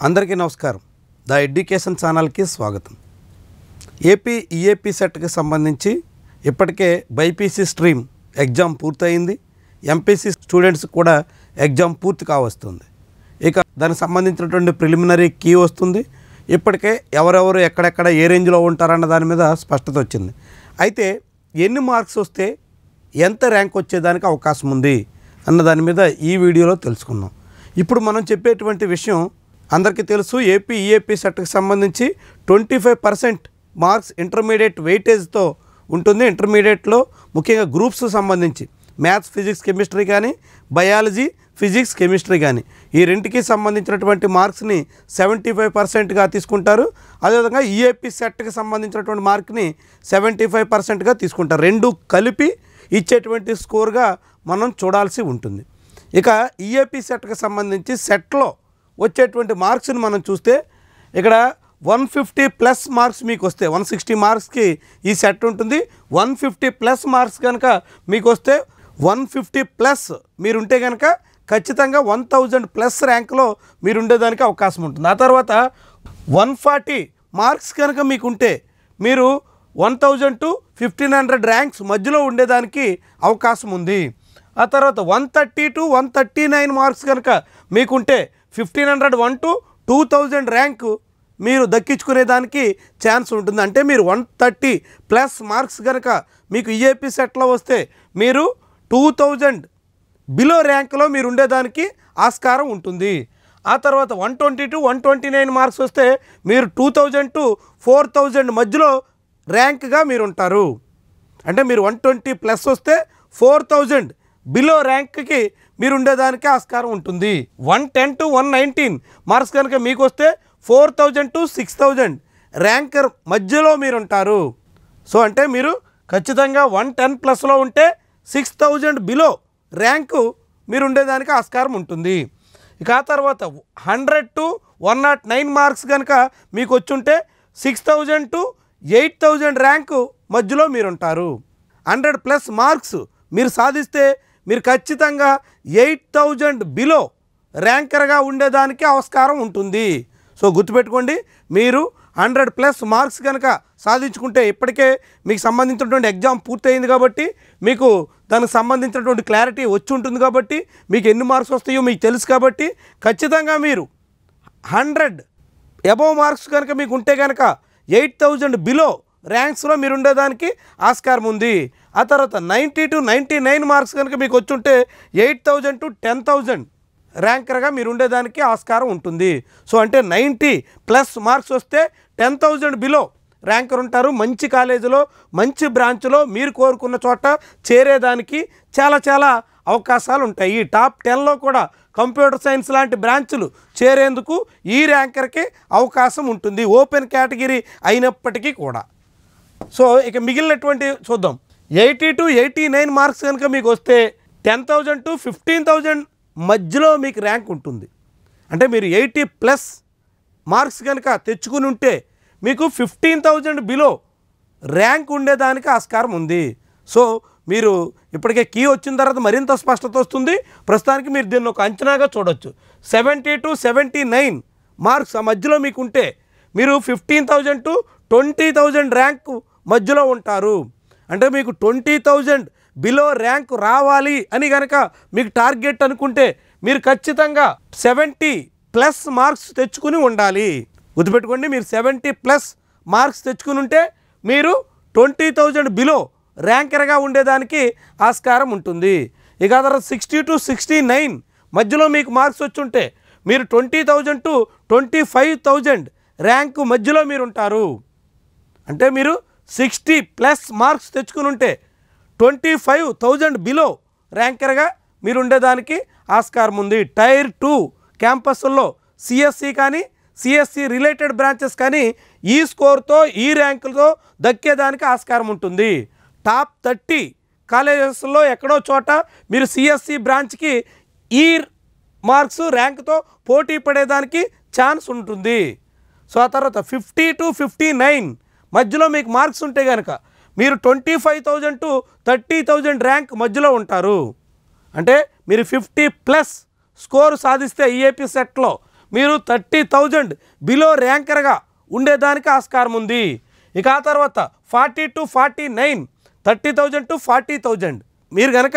అందరికీ నమస్కారం. The education ఛానల్కి స్వాగతం. ఏపీ ఈఏపీ సెట్కి సంబంధించి ఇప్పటికే బైపీసీ స్ట్రీమ్ ఎగ్జామ్ పూర్తయింది. ఎంపీసీ స్టూడెంట్స్ కూడా ఎగ్జామ్ పూర్తి కావస్తుంది. ఇక దానికి సంబంధించినటువంటి ప్రిలిమినరీ కీ వస్తుంది. ఇప్పటికే ఎవరెవరు ఎక్కడెక్కడ ఏ రేంజ్లో ఉంటారన్న దాని మీద స్పష్టత వచ్చింది. అయితే ఎన్ని మార్క్స్ వస్తే ఎంత ర్యాంక్ వచ్చేదానికి అవకాశం ఉంది అన్న దాని మీద ఈ వీడియోలో తెలుసుకుందాం. ఇప్పుడు మనం చెప్పేటువంటి విషయం అందరికీ తెలుసు. ఏపీ ఈఏపీ సెట్కి సంబంధించి 25% మార్క్స్ ఇంటర్మీడియట్ వెయిటేజ్తో ఉంటుంది. ఇంటర్మీడియట్లో ముఖ్యంగా గ్రూప్స్ సంబంధించి మ్యాథ్స్, ఫిజిక్స్, కెమిస్ట్రీ కానీ, బయాలజీ, ఫిజిక్స్, కెమిస్ట్రీ కానీ ఈ రెండుకి సంబంధించినటువంటి మార్క్స్ని 75%గా తీసుకుంటారు. అదేవిధంగా ఈఏపీ సెట్కి సంబంధించినటువంటి మార్క్ని 75%గా తీసుకుంటారు. రెండు కలిపి ఇచ్చేటువంటి స్కోర్గా మనం చూడాల్సి ఉంటుంది. ఇక ఈఏపీ సెట్కి సంబంధించి సెట్లో వచ్చేటువంటి మార్క్స్ని మనం చూస్తే ఇక్కడ 150+ మార్క్స్ మీకు వస్తే 160 మార్క్స్కి ఈ సెట్ ఉంటుంది. 150+ మార్క్స్ కనుక మీకు వస్తే 150+ మీరుంటే కనుక ఖచ్చితంగా 1000+ ర్యాంక్లో మీరు ఉండేదానికి అవకాశం ఉంటుంది. ఆ తర్వాత 140 మార్క్స్ కనుక మీకుంటే మీరు 1000 to 1500 ర్యాంక్స్ మధ్యలో ఉండేదానికి అవకాశం ఉంది. ఆ తర్వాత 130 to 139 మార్క్స్ కనుక మీకుంటే 1501 to 2000 ర్యాంకు మీరు దక్కించుకునేదానికి ఛాన్స్ ఉంటుంది. అంటే మీరు 130+ మార్క్స్ కనుక మీకు ఈఏపీ సెట్లో వస్తే మీరు 2000 బిలో ర్యాంకులో మీరు ఉండేదానికి ఆస్కారం ఉంటుంది. ఆ తర్వాత 120 to 129 మార్క్స్ వస్తే మీరు 2000 to 4000 మధ్యలో ర్యాంక్గా మీరు ఉంటారు. అంటే మీరు 120+ వస్తే 4000 బిలో ర్యాంక్కి మీరు ఉండేదానికి ఆస్కారం ఉంటుంది. 110 to 119 మార్క్స్ కనుక మీకు వస్తే 4000 to 6000 ర్యాంకర్ మధ్యలో మీరు ఉంటారు. సో అంటే మీరు ఖచ్చితంగా 110+లో ఉంటే 6000 బిలో ర్యాంకు మీరు ఉండేదానికి ఆస్కారం ఉంటుంది. ఇక ఆ తర్వాత 100 to 109 మార్క్స్ కనుక మీకు వచ్చుంటే 6000 to 8000 ర్యాంకు మధ్యలో మీరు ఉంటారు. 100+ మార్క్స్ మీరు సాధిస్తే మీరు ఖచ్చితంగా 8000 బిలో ర్యాంకర్గా ఉండేదానికి ఆస్కారం ఉంటుంది. సో గుర్తుపెట్టుకోండి, మీరు 100+ మార్క్స్ కనుక సాధించుకుంటే ఇప్పటికే మీకు సంబంధించినటువంటి ఎగ్జామ్ పూర్తయింది కాబట్టి మీకు దానికి సంబంధించినటువంటి క్లారిటీ వచ్చి ఉంటుంది కాబట్టి మీకు ఎన్ని మార్క్స్ వస్తాయో మీకు తెలుసు కాబట్టి ఖచ్చితంగా మీరు 100 అబోవ్ మార్క్స్ కనుక మీకు ఉంటే కనుక 8000 బిలో ర్యాంక్స్లో మీరు ఉండేదానికి ఆస్కారం ఉంది. ఆ తర్వాత 90 to 99 మార్క్స్ కనుక మీకు వచ్చుంటే 8000 to 10000 ర్యాంకర్గా మీరు ఉండేదానికి ఆస్కారం ఉంటుంది. సో అంటే 90+ మార్క్స్ వస్తే 10000 బిలో ర్యాంకర్ ఉంటారు. మంచి కాలేజీలో, మంచి బ్రాంచ్లో మీరు కోరుకున్న చోట చేరేదానికి చాలా అవకాశాలు ఉంటాయి. ఈ టాప్ 10లో కూడా కంప్యూటర్ సైన్స్ లాంటి బ్రాంచ్లు చేరేందుకు ఈ ర్యాంకర్కి అవకాశం ఉంటుంది, ఓపెన్ కేటగిరీ అయినప్పటికీ కూడా. సో ఇక మిగిలినటువంటి చూద్దాం. 80 to 89 మార్క్స్ కనుక మీకు వస్తే 10,000 to 15,000 మధ్యలో మీకు ర్యాంక్ ఉంటుంది. అంటే మీరు 80+ మార్క్స్ కనుక తెచ్చుకుని ఉంటే మీకు 15,000 బిలో ర్యాంక్ ఉండేదానికి ఆస్కారం ఉంది. సో మీరు ఇప్పటికే కీ వచ్చిన తర్వాత మరింత స్పష్టత వస్తుంది. ప్రస్తుతానికి మీరు దీన్ని ఒక అంచనాగా చూడొచ్చు. 70 to 79 మార్క్స్ ఆ మధ్యలో మీకు ఉంటే మీరు 15,000 to 20,000 ర్యాంక్ మధ్యలో ఉంటారు. అంటే మీకు 20,000 బిలో ర్యాంక్ రావాలి అని కనుక మీకు టార్గెట్ అనుకుంటే మీరు ఖచ్చితంగా 70+ మార్క్స్ తెచ్చుకుని ఉండాలి. గుర్తుపెట్టుకోండి, మీరు 70+ మార్క్స్ తెచ్చుకుని ఉంటే మీరు 20,000 బిలో ర్యాంకర్గా ఉండేదానికి ఆస్కారం ఉంటుంది. ఇక తర్వాత 60 to 69 మధ్యలో మీకు మార్క్స్ వచ్చుంటే మీరు 20,000 to 25,000 ర్యాంకు మధ్యలో మీరు ఉంటారు. అంటే మీరు 60+ మార్క్స్ తెచ్చుకుని ఉంటే 25,000 బిలో ర్యాంకర్గా మీరు ఉండేదానికి ఆస్కారం ఉంది. టైర్ 2 క్యాంపస్ల్లో సిఎస్సి కానీ, సిఎస్సి రిలేటెడ్ బ్రాంచెస్ కానీ ఈ స్కోర్తో, ఈ ర్యాంకులతో దక్కేదానికి ఆస్కారం ఉంటుంది. టాప్ 30 కాలేజెస్లో ఎక్కడో చోట మీరు సిఎస్సి బ్రాంచ్కి ఈ మార్క్స్ ర్యాంక్తో పోటీ పడేదానికి ఛాన్స్ ఉంటుంది. సో ఆ తర్వాత 50 to 59 మధ్యలో మీకు మార్క్స్ ఉంటే కనుక మీరు 25,000 to 30,000 ర్యాంక్ మధ్యలో ఉంటారు. అంటే మీరు 50+ స్కోర్ సాధిస్తే ఈఏపీ సెట్లో మీరు 30,000 బిలో ర్యాంకర్గా ఉండేదానికి ఆస్కారం ఉంది. ఇక ఆ తర్వాత 40 to 49, 30,000 to 40,000 మీరు కనుక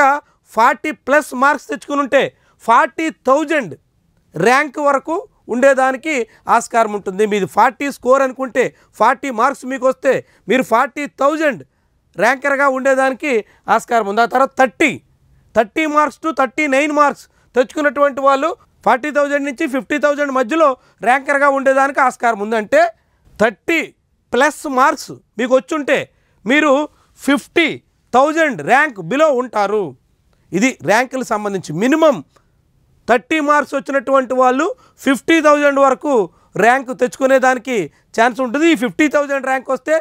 40+ మార్క్స్ తెచ్చుకుని ఉంటే 40,000 ర్యాంక్ వరకు ఉండేదానికి ఆస్కారం ఉంటుంది. మీది 40 స్కోర్ అనుకుంటే 40 మార్క్స్ మీకు వస్తే మీరు 40,000 ర్యాంకర్గా ఉండేదానికి ఆస్కారం ఉంది. ఆ తర్వాత 30 మార్క్స్ టు 39 మార్క్స్ తెచ్చుకున్నటువంటి వాళ్ళు 40,000 నుంచి 50,000 మధ్యలో ర్యాంకర్గా ఉండేదానికి ఆస్కారం ఉంది. అంటే 30+ మార్క్స్ మీకు వచ్చుంటే మీరు 50,000 ర్యాంక్ బిలో ఉంటారు. ఇది ర్యాంకులకు సంబంధించి మినిమం 30 మార్క్స్ వచ్చినటువంటి వాళ్ళు 50,000 వరకు ర్యాంక్ తెచ్చుకునేదానికి ఛాన్స్ ఉంటుంది. ఈ 50,000 ర్యాంక్ వస్తే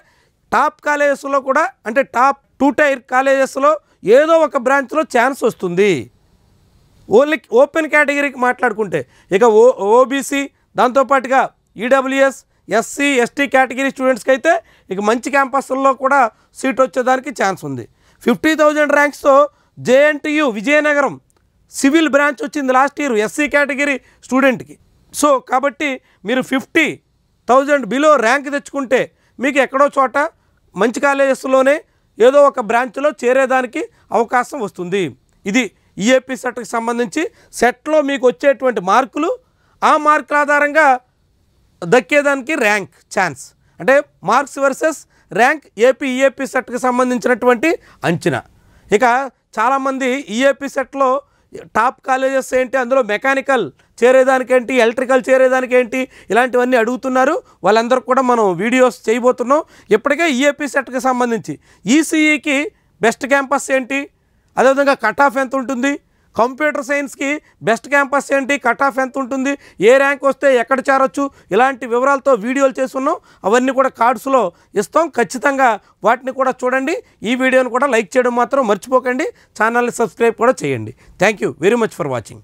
టాప్ కాలేజెస్లో కూడా, అంటే టాప్ 2 టైర్ కాలేజెస్లో ఏదో ఒక బ్రాంచ్లో ఛాన్స్ వస్తుంది. ఓన్లీ ఓపెన్ కేటగిరీకి మాట్లాడుకుంటే ఇక ఓబీసీ, దాంతోపాటుగా ఈడబ్ల్యూఎస్, ఎస్సీ, ఎస్టీ కేటగిరీ స్టూడెంట్స్కి అయితే ఇక మంచి క్యాంపస్ల్లో కూడా సీట్ వచ్చేదానికి ఛాన్స్ ఉంది. 50,000 ర్యాంక్స్తో జేఎన్టీయు విజయనగరం సివిల్ బ్రాంచ్ వచ్చింది లాస్ట్ ఇయర్ ఎస్సీ కేటగిరీ స్టూడెంట్కి. సో కాబట్టి మీరు 50,000 బిలో ర్యాంక్ తెచ్చుకుంటే మీకు ఎక్కడో చోట మంచి కాలేజెస్లోనే ఏదో ఒక బ్రాంచ్లో చేరేదానికి అవకాశం వస్తుంది. ఇది ఈఏపీ సెట్కి సంబంధించి సెట్లో మీకు వచ్చేటువంటి మార్కులు, ఆ మార్కుల ఆధారంగా దక్కేదానికి ర్యాంక్ ఛాన్స్, అంటే మార్క్స్ వర్సెస్ ర్యాంక్ ఈఏపీ సెట్కి సంబంధించినటువంటి అంచనా. ఇక చాలామంది ఈఏపీ సెట్లో టాప్ కాలేజెస్ ఏంటి, అందులో మెకానికల్ చేరేదానికేంటి, ఎలక్ట్రికల్ చేరేదానికేంటి, ఇలాంటివన్నీ అడుగుతున్నారు. వాళ్ళందరూ కూడా మనం వీడియోస్ చేయబోతున్నాం. ఇప్పటికే ఈఏపీ సెట్కి సంబంధించి ఈసీఈకి బెస్ట్ క్యాంపస్ ఏంటి, అదేవిధంగా కట్ ఆఫ్ ఎంత ఉంటుంది, కంప్యూటర్ సైన్స్కి బెస్ట్ క్యాంపస్ ఏంటి, కట్ ఆఫ్ ఎంత ఉంటుంది, ఏ ర్యాంక్ వస్తే ఎక్కడ చేరొచ్చు, ఇలాంటి వివరాలతో వీడియోలు చేస్తున్నాం. అవన్నీ కూడా కార్డ్స్లో ఇస్తాం. ఖచ్చితంగా వాటిని కూడా చూడండి. ఈ వీడియోని కూడా లైక్ చేయడం మాత్రం మర్చిపోకండి. ఛానల్ని సబ్స్క్రైబ్ కూడా చేయండి. Thank you very much for watching.